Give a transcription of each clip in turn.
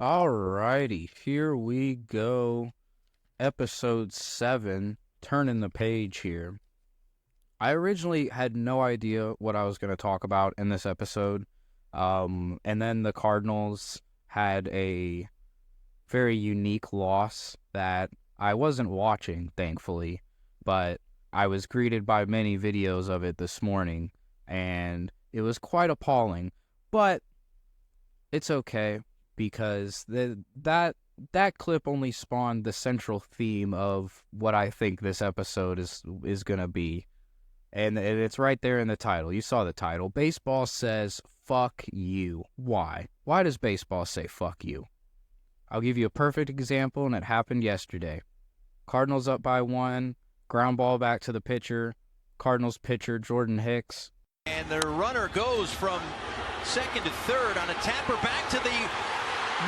Alrighty, here we go. Episode 7, turning the page here. I originally had no idea what I was going to talk about in this episode. And then the Cardinals had a very unique loss that I wasn't watching, thankfully, but I was greeted by many videos of it this morning, and it was quite appalling. But it's okay because that clip only spawned the central theme of what I think this episode is gonna be, and it's right there in the title. You saw the title. Baseball says "fuck you." Why? Why does baseball say "fuck you"? I'll give you a perfect example, and it happened yesterday. Cardinals up by 1, ground ball back to the pitcher. Cardinals pitcher Jordan Hicks. And the runner goes from second to third on a tapper back to the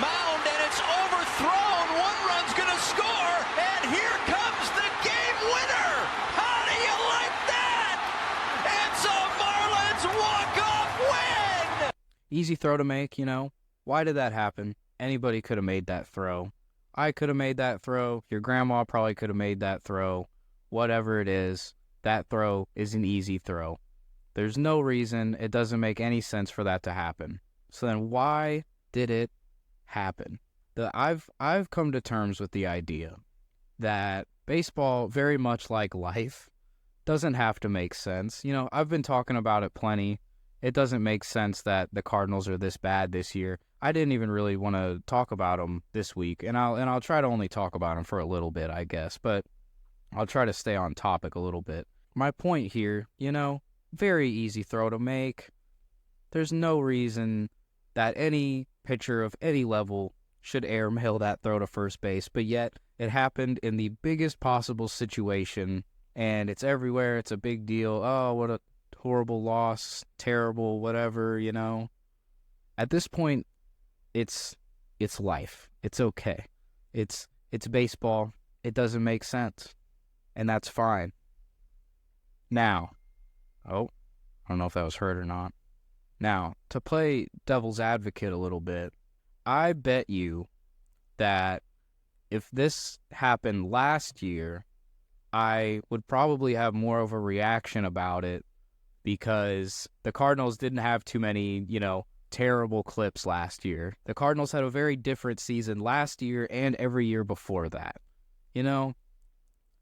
mound, and it's overthrown. One run's going to score, and here comes the game winner. How do you like that? It's a Marlins walk-off win. Easy throw to make, Why did that happen? Anybody could have made that throw. I could have made that throw. Your grandma probably could have made that throw. Whatever it is, that throw is an easy throw. There's no reason, it doesn't make any sense for that to happen. So then why did it happen? I've come to terms with the idea that baseball, very much like life, doesn't have to make sense. I've been talking about it plenty. It doesn't make sense that the Cardinals are this bad this year. I didn't even really want to talk about them this week, and I'll try to only talk about them for a little bit, I guess, but I'll try to stay on topic a little bit. My point here, very easy throw to make. There's no reason that any pitcher of any level should airmail that throw to first base, but yet it happened in the biggest possible situation, and it's everywhere. It's a big deal. Oh, what a horrible loss, terrible, whatever, At this point, it's life. It's okay. It's baseball. It doesn't make sense, and that's fine. Now, I don't know if that was heard or not. Now, to play devil's advocate a little bit, I bet you that if this happened last year, I would probably have more of a reaction about it because the Cardinals didn't have too many, terrible clips last year. The Cardinals had a very different season last year and every year before that,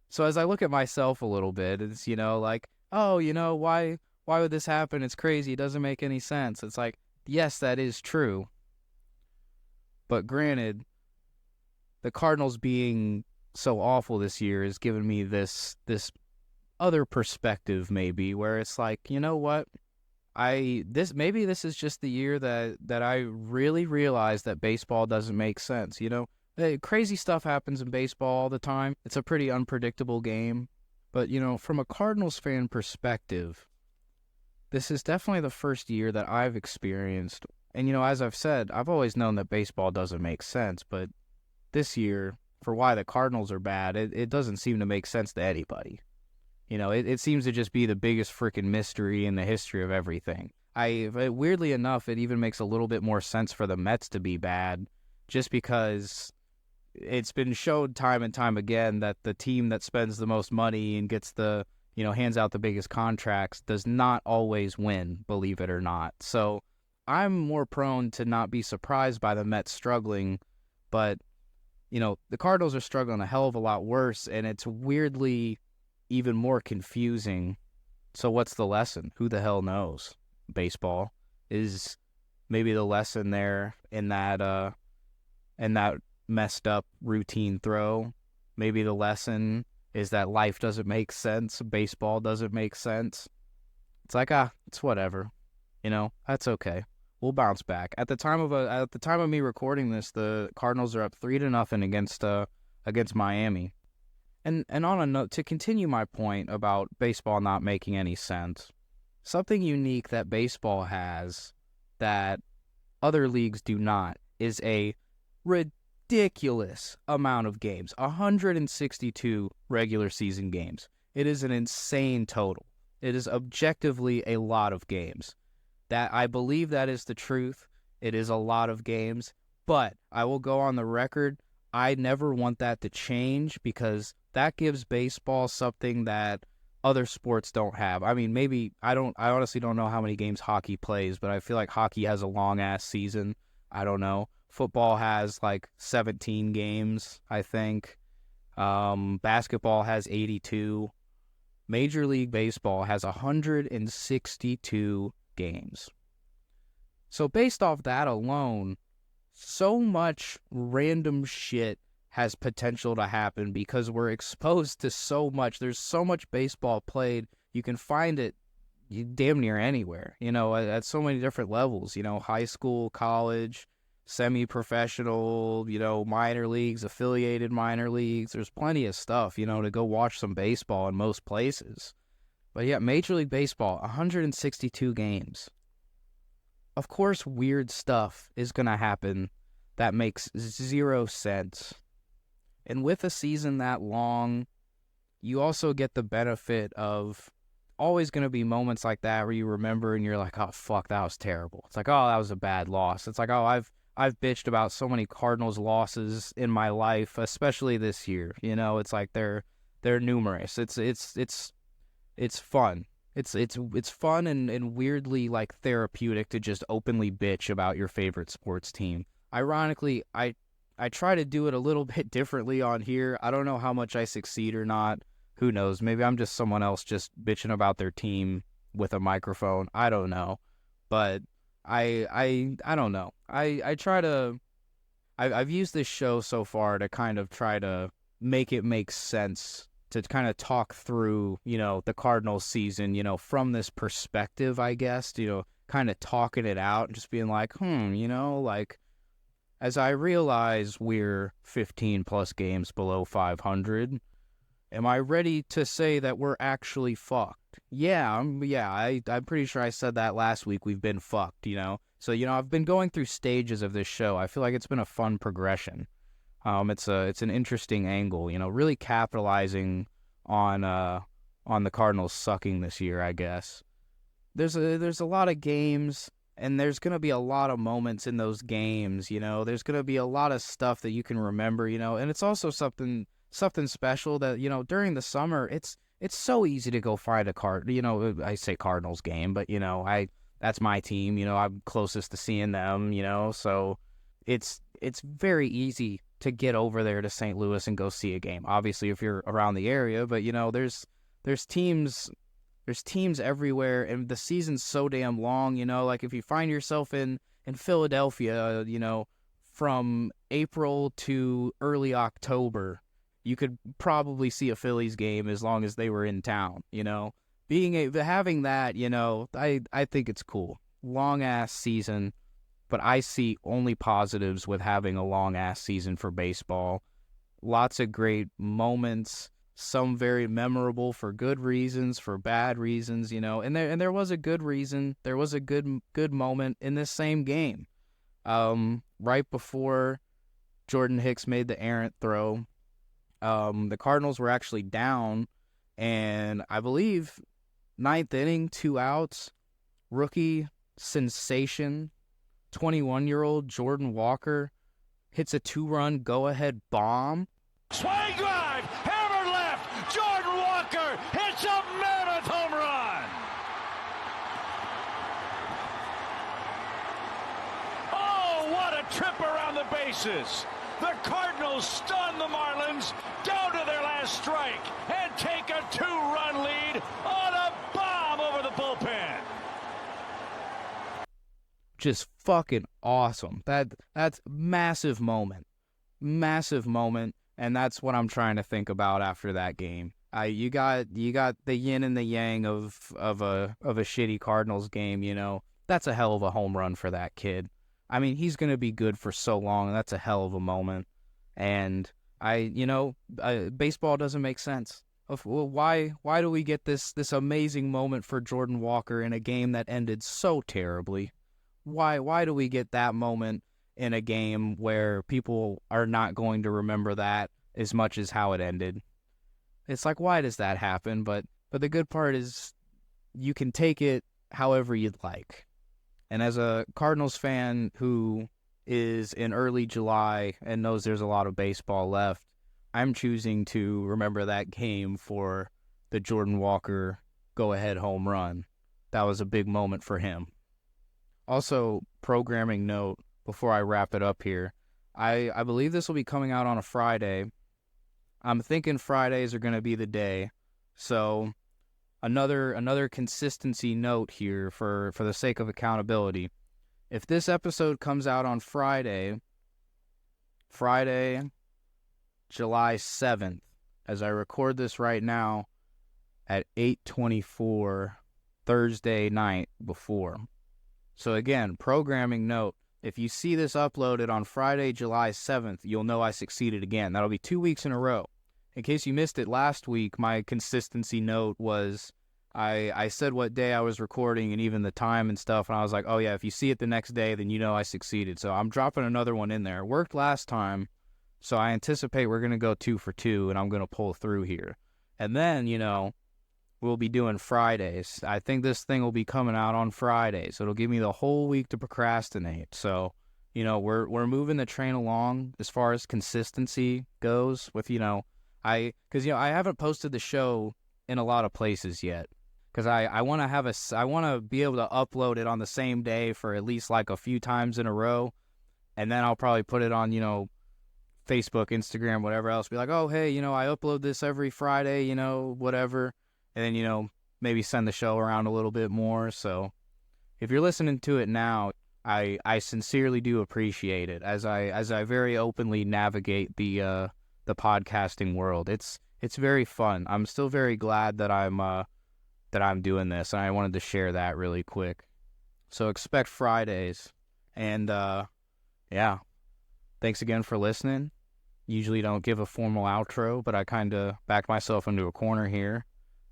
So as I look at myself a little bit, it's, like, oh, why would this happen? It's crazy. It doesn't make any sense. It's like, yes, that is true. But granted, the Cardinals being so awful this year has given me this other perspective, maybe, where it's like, you know what? Maybe this is just the year that I really realized that baseball doesn't make sense. Crazy stuff happens in baseball all the time. It's a pretty unpredictable game. But, from a Cardinals fan perspective, this is definitely the first year that I've experienced. And, as I've said, I've always known that baseball doesn't make sense. But this year, for why the Cardinals are bad, it doesn't seem to make sense to anybody. It seems to just be the biggest freaking mystery in the history of everything. Weirdly enough, it even makes a little bit more sense for the Mets to be bad, just because it's been showed time and time again that the team that spends the most money and gets hands out the biggest contracts does not always win, believe it or not. So I'm more prone to not be surprised by the Mets struggling, but, the Cardinals are struggling a hell of a lot worse, and it's weirdly even more confusing. So what's the lesson? Who the hell knows? Baseball is maybe the lesson there in that messed up routine throw. Maybe the lesson is that life doesn't make sense. Baseball doesn't make sense. It's like, it's whatever. That's okay. We'll bounce back. At the time of me recording this, the Cardinals are up 3-0 against Miami. And on a note, to continue my point about baseball not making any sense, something unique that baseball has that other leagues do not is a ridiculous amount of games. 162 regular season games. It is an insane total. It is objectively a lot of games. That I believe that is the truth. It is a lot of games, But I will go on the record, I never want that to change because that gives baseball something that other sports don't have. I mean, maybe I honestly don't know how many games hockey plays, but I feel like hockey has a long ass season. I don't know. Football has like 17 games, I think. Basketball has 82. Major League Baseball has 162 games. So based off that alone, so much random shit has potential to happen because we're exposed to so much. There's so much baseball played. You can find it damn near anywhere, at so many different levels, high school, college, semi-professional, minor leagues, affiliated minor leagues. There's plenty of stuff, to go watch some baseball in most places. But yeah, Major League Baseball, 162 games. Of course, weird stuff is going to happen that makes zero sense. And with a season that long, you also get the benefit of always going to be moments like that where you remember and you're like, oh, fuck, that was terrible. It's like, oh, that was a bad loss. It's like, oh, I've bitched about so many Cardinals losses in my life, especially this year. It's like they're numerous. It's fun. It's fun and weirdly like therapeutic to just openly bitch about your favorite sports team. Ironically, I try to do it a little bit differently on here. I don't know how much I succeed or not. Who knows? Maybe I'm just someone else just bitching about their team with a microphone. I don't know. But I don't know. I've used this show so far to kind of try to make it make sense, to kind of talk through, the Cardinals season, from this perspective, I guess, kind of talking it out and just being like, like, as I realize we're 15 plus games below 500, am I ready to say that we're actually fucked? Yeah, I'm pretty sure I said that last week. We've been fucked, So, I've been going through stages of this show. I feel like it's been a fun progression. It's an interesting angle, really capitalizing on the Cardinals sucking this year, I guess. There's a lot of games, and there's going to be a lot of moments in those games, There's going to be a lot of stuff that you can remember, and it's also something special that, during the summer, it's so easy to go find a I say Cardinals game, but, that's my team, I'm closest to seeing them, so it's very easy to get over there to St. Louis and go see a game. Obviously, if you're around the area, but, there's teams everywhere, and the season's so damn long, like if you find yourself in Philadelphia, from April to early October, you could probably see a Phillies game as long as they were in town, having that, I think it's cool. Long ass season, but I see only positives with having a long ass season for baseball. Lots of great moments, some very memorable for good reasons, for bad reasons, and there was a good reason. There was a good moment in this same game. Right before Jordan Hicks made the errant throw, the Cardinals were actually down, and I believe ninth inning, 2 outs, rookie sensation, 21-year-old Jordan Walker hits a 2-run go-ahead bomb. Swing drive, hammer left, Jordan Walker hits a mammoth home run. Oh, what a trip around the bases. The Cardinals stun the Marlins down to their last strike and take a 2-run lead on a bomb over the bullpen. Just fucking awesome. That's massive moment, and that's what I'm trying to think about after that game. You got the yin and the yang of a shitty Cardinals game. That's a hell of a home run for that kid. I mean, he's gonna be good for so long. That's a hell of a moment, and baseball doesn't make sense. Why do we get this amazing moment for Jordan Walker in a game that ended so terribly? Why do we get that moment in a game where people are not going to remember that as much as how it ended? It's like, why does that happen? But the good part is you can take it however you'd like. And as a Cardinals fan who is in early July and knows there's a lot of baseball left, I'm choosing to remember that game for the Jordan Walker go-ahead home run. That was a big moment for him. Also, programming note before I wrap it up here, I believe this will be coming out on a Friday. I'm thinking Fridays are going to be the day. So another consistency note here for the sake of accountability. If this episode comes out on Friday, July 7th, as I record this right now at 8:24 Thursday night before. So again, programming note, if you see this uploaded on Friday, July 7th, you'll know I succeeded again. That'll be 2 weeks in a row. In case you missed it last week, my consistency note was I said what day I was recording and even the time and stuff, and I was like, oh yeah, if you see it the next day, then you know I succeeded. So I'm dropping another one in there. It worked last time, so I anticipate we're going to go 2 for 2, and I'm going to pull through here. And then, we'll be doing Fridays. I think this thing will be coming out on Friday, so it'll give me the whole week to procrastinate. So, we're moving the train along as far as consistency goes with, I haven't posted the show in a lot of places yet because I want to I want to be able to upload it on the same day for at least like a few times in a row, and then I'll probably put it on, Facebook, Instagram, whatever else. Be like, oh, hey, I upload this every Friday, whatever. And then, maybe send the show around a little bit more. So if you're listening to it now, I sincerely do appreciate it as I very openly navigate the podcasting world. It's very fun. I'm still very glad that I'm doing this, and I wanted to share that really quick. So expect Fridays. And yeah. Thanks again for listening. Usually don't give a formal outro, but I kind of backed myself into a corner here.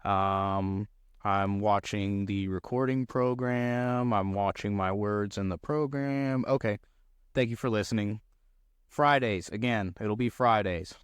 I'm watching the recording program. I'm watching my words in the program. Okay. Thank you for listening. Fridays. Again, it'll be Fridays.